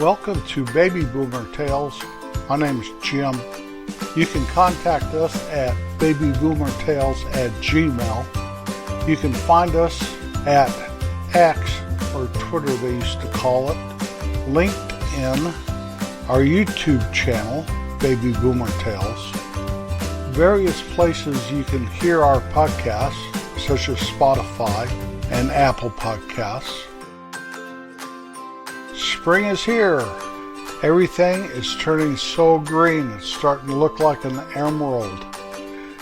Welcome to Baby Boomer Tales. My name is Jim. You can contact us at babyboomertales@gmail. You can find us at X, or Twitter they used to call it, LinkedIn, our YouTube channel, Baby Boomer Tales, various places you can hear our podcasts, such as Spotify and Apple Podcasts. Spring is here. Everything is turning so green, it's starting to look like an emerald.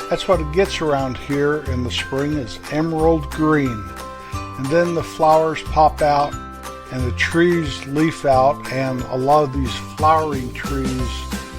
That's what it gets around here in the spring, is emerald green. And then the flowers pop out and the trees leaf out, and a lot of these flowering trees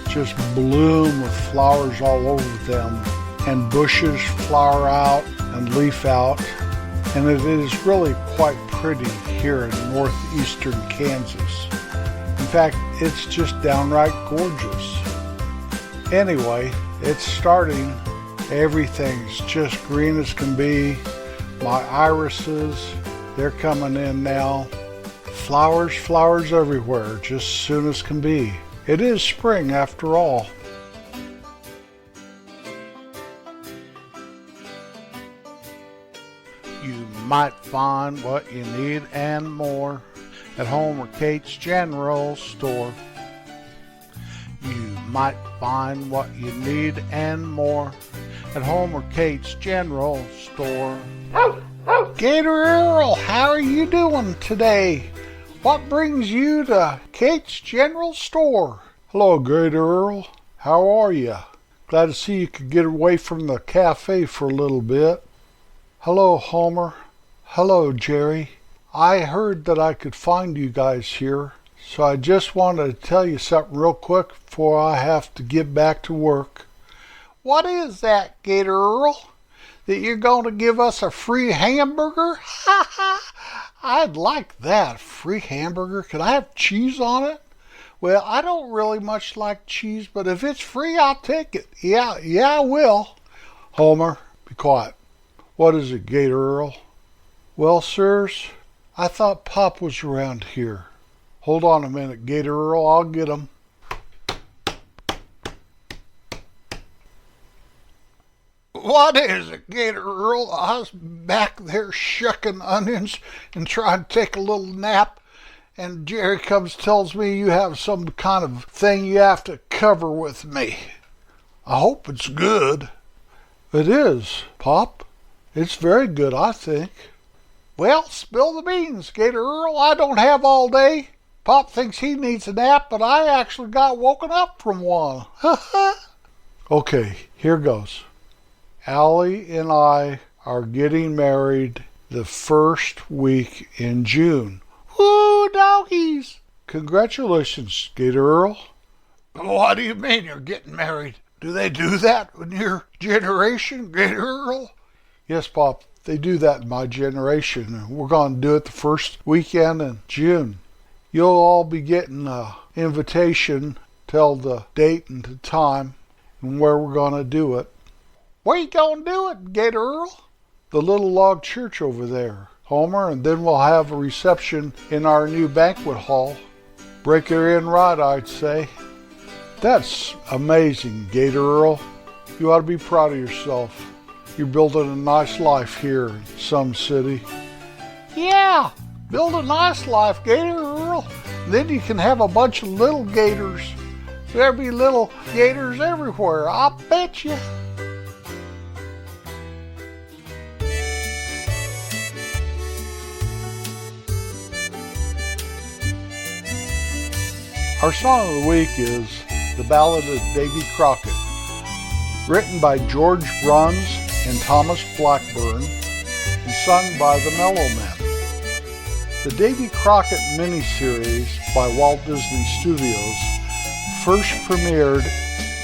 just bloom with flowers all over them, and bushes flower out and leaf out, and it is really quite pretty here in northeastern Kansas. In fact, it's just downright gorgeous. Anyway, it's starting. Everything's just green as can be. My irises, they're coming in now. Flowers everywhere, just as soon as can be. It is spring after all. You might find what you need and more at Home or Kate's General Store. You might find what you need and more at Home or Kate's General Store. Gator Earl, how are you doing today? What brings you to Kate's General Store? Hello, Gator Earl. How are you? Glad to see you could get away from the cafe for a little bit. Hello, Homer. Hello, Jerry. I heard that I could find you guys here, so I just wanted to tell you something real quick before I have to get back to work. What is that, Gator Earl? That you're going to give us a free hamburger? Ha ha! I'd like that, free hamburger. Could I have cheese on it? Well, I don't really much like cheese, but if it's free, I'll take it. Yeah, I will. Homer, be quiet. What is it, Gator Earl? Well, sirs, I thought Pop was around here. Hold on a minute, Gator Earl. I'll get him. What is it, Gator Earl? I was back there shucking onions and trying to take a little nap, and Jerry comes tells me you have some kind of thing you have to cover with me. I hope it's good. It is, Pop. It's very good, I think. Well, spill the beans, Gator Earl. I don't have all day. Pop thinks he needs a nap, but I actually got woken up from one. Okay, here goes. Allie and I are getting married the first week in June. Woo, doggies! Congratulations, Gator Earl. What do you mean you're getting married? Do they do that in your generation, Gator Earl? Yes, Pop, they do that in my generation. We're going to do it the first weekend in June. You'll all be getting an invitation, tell the date and the time and where we're going to do it. Where you going to do it, Gator Earl? The little log church over there, Homer, and then we'll have a reception in our new banquet hall. Break her in right, I'd say. That's amazing, Gator Earl. You ought to be proud of yourself. You're building a nice life here in some city. Yeah, build a nice life, Gator Earl. Then you can have a bunch of little gators. There'll be little gators everywhere, I bet you. Our song of the week is The Ballad of Davy Crockett, written by George Bruns and Thomas Blackburn, and sung by the Mellow Men. The Davy Crockett miniseries by Walt Disney Studios first premiered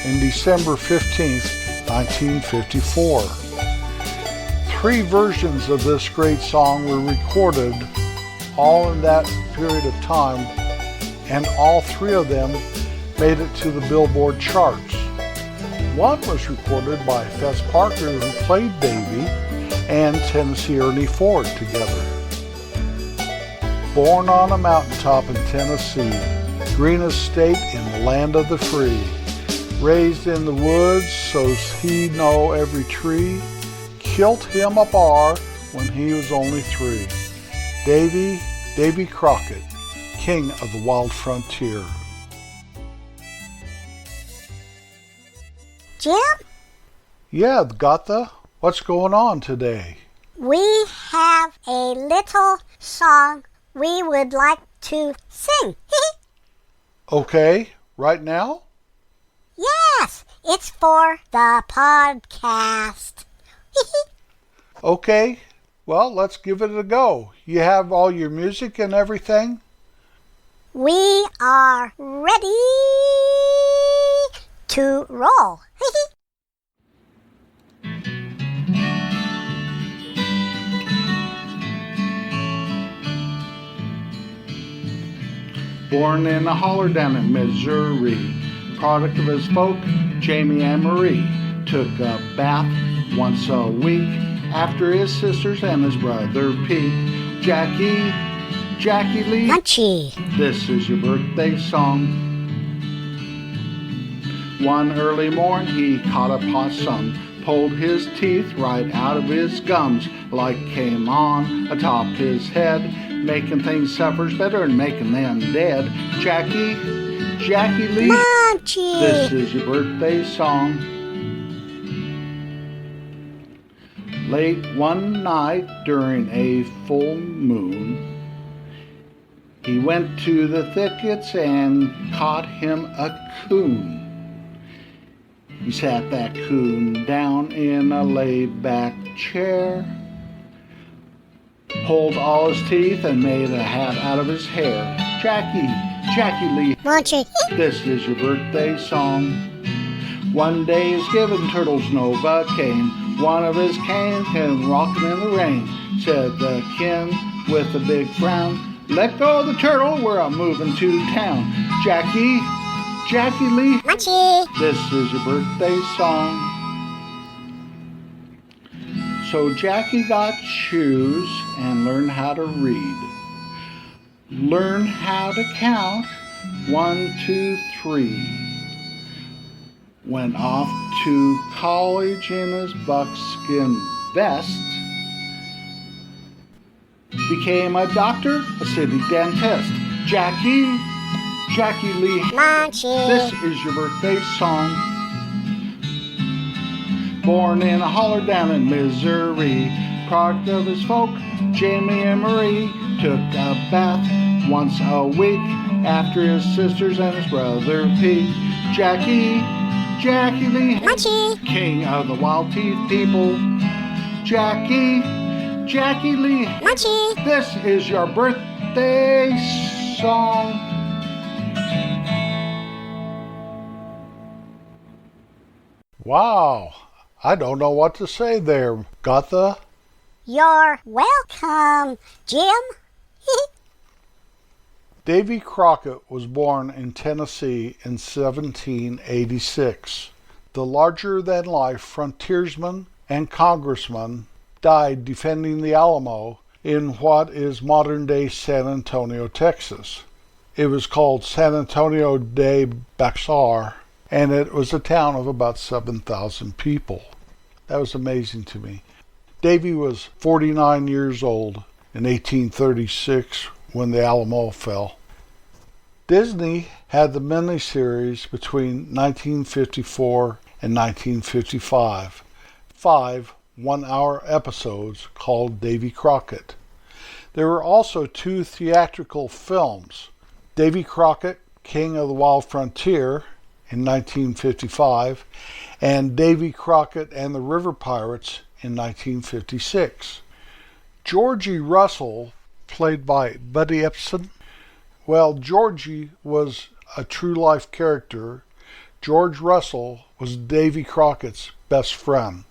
in December 15th, 1954. 3 versions of this great song were recorded all in that period of time, and all 3 of them made it to the Billboard charts. One was recorded by Fess Parker, who played Davy, and Tennessee Ernie Ford together. Born on a mountaintop in Tennessee, greenest state in the land of the free. Raised in the woods, so's he know every tree. Killed him a bar when he was only 3. Davy Crockett, king of the wild frontier. Jim? Yeah, Gotha, what's going on today? We have a little song we would like to sing. Okay, right now? Yes, it's for the podcast. Okay, well, let's give it a go. You have all your music and everything? We are ready to roll. Born in a holler down in Missouri, product of his folk, Jamie and Marie, took a bath once a week after his sisters and his brother Pete. Jackie Lee, Munchy. This is your birthday song. One early morn he caught a possum, pulled his teeth right out of his gums, like came on atop his head, making things suffers better and making them dead. Jackie Lee, Munchy. This is your birthday song. Late one night during a full moon, he went to the thickets and caught him a coon. He sat that coon down in a laid-back chair, pulled all his teeth and made a hat out of his hair. Jackie Lee, Munchy. This is your birthday song. One day his given Turtles Nova came. One of his came rocking in the rain. Said the kin with a big frown, let go of the turtle, we're moving to town. Jackie Lee, Munchy. This is your birthday song. So Jackie got shoes and learned how to read. Learned how to count 1, 2, 3. Went off to college in his buckskin vest. Became a doctor, a city dentist. Jackie Lee, Munchy. This is your birthday song. Born in a holler down in Missouri, product of his folk, Jamie and Marie, took a bath once a week after his sisters and his brother Pete. Jackie Lee, Munchy. king of the wild teeth people. Jackie Lee, Munchy. This is your birthday song. Wow, I don't know what to say there, Gotha. You're welcome, Jim. Davy Crockett was born in Tennessee in 1786. The larger-than-life frontiersman and congressman died defending the Alamo in what is modern-day San Antonio, Texas. It was called San Antonio de Bexar, and it was a town of about 7,000 people. That was amazing to me. Davy was 49 years old in 1836 when the Alamo fell. Disney had the miniseries between 1954 and 1955, 5 one-hour episodes called Davy Crockett. There were also 2 theatrical films, Davy Crockett, King of the Wild Frontier in 1955, and Davy Crockett and the River Pirates in 1956. Georgie Russell, played by Buddy Epson. Well, Georgie was a true-life character. George Russell was Davy Crockett's best friend.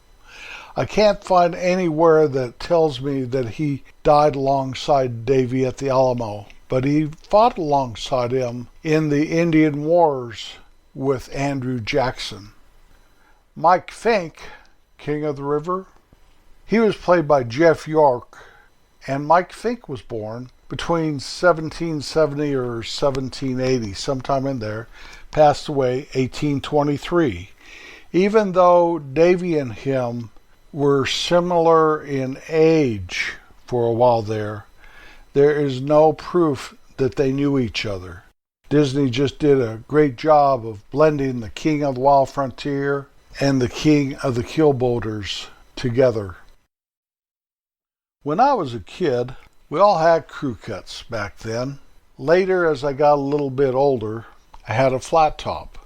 I can't find anywhere that tells me that he died alongside Davy at the Alamo, but he fought alongside him in the Indian Wars with Andrew Jackson. Mike Fink, King of the River, he was played by Jeff York, and Mike Fink was born between 1770 or 1780, sometime in there, passed away 1823. Even though Davy and him were similar in age for a while there is no proof that they knew each other. Disney just did a great job of blending the King of the Wild Frontier and the King of the Keelboaters together. When I was a kid, we all had Crewcuts back then. Later, as I got a little bit older, I had a flat top.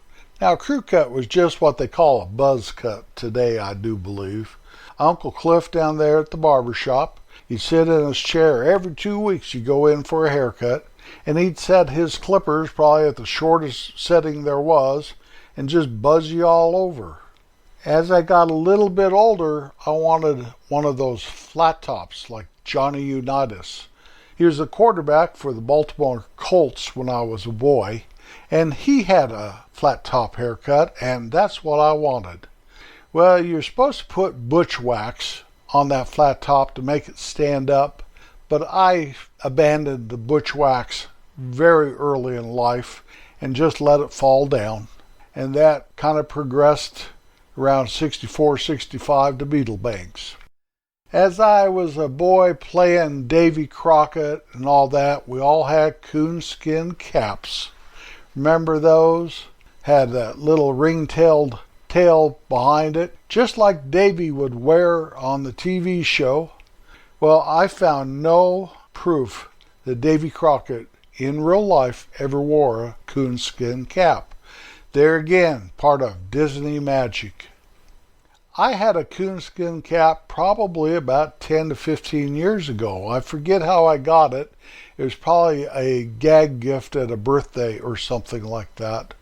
Now, a Crewcut was just what they call a buzz cut today, I do believe. Uncle Cliff down there at the barber shop, he'd sit in his chair every 2 weeks. You'd go in for a haircut, and he'd set his clippers probably at the shortest setting there was and just buzz you all over. As I got a little bit older, I wanted one of those flat tops like Johnny Unitas. He was the quarterback for the Baltimore Colts when I was a boy, and he had a flat top haircut, and that's what I wanted. Well, you're supposed to put butch wax on that flat top to make it stand up, but I abandoned the butch wax very early in life and just let it fall down. And that kind of progressed around 64, 65 to beetle bangs. As I was a boy playing Davy Crockett and all that, we all had coonskin caps. Remember those? Had that little ring-tailed tail behind it, just like Davy would wear on the TV show. Well, I found no proof that Davy Crockett in real life ever wore a coonskin cap. There again, part of Disney magic. I had a coonskin cap probably about 10 to 15 years ago. I forget how I got it. It was probably a gag gift at a birthday or something like that.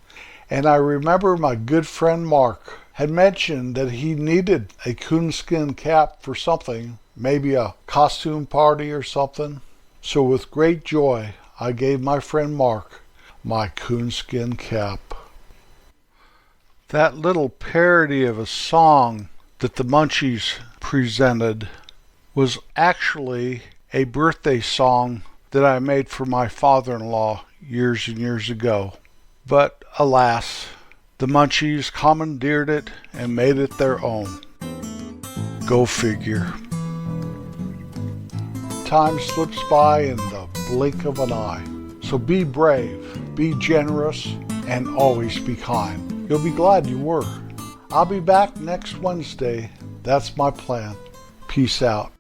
And I remember my good friend Mark had mentioned that he needed a coonskin cap for something, maybe a costume party or something. So with great joy, I gave my friend Mark my coonskin cap. That little parody of a song that the Munchies presented was actually a birthday song that I made for my father-in-law years and years ago. But alas, the Munchies commandeered it and made it their own. Go figure. Time slips by in the blink of an eye. So be brave, be generous, and always be kind. You'll be glad you were. I'll be back next Wednesday. That's my plan. Peace out.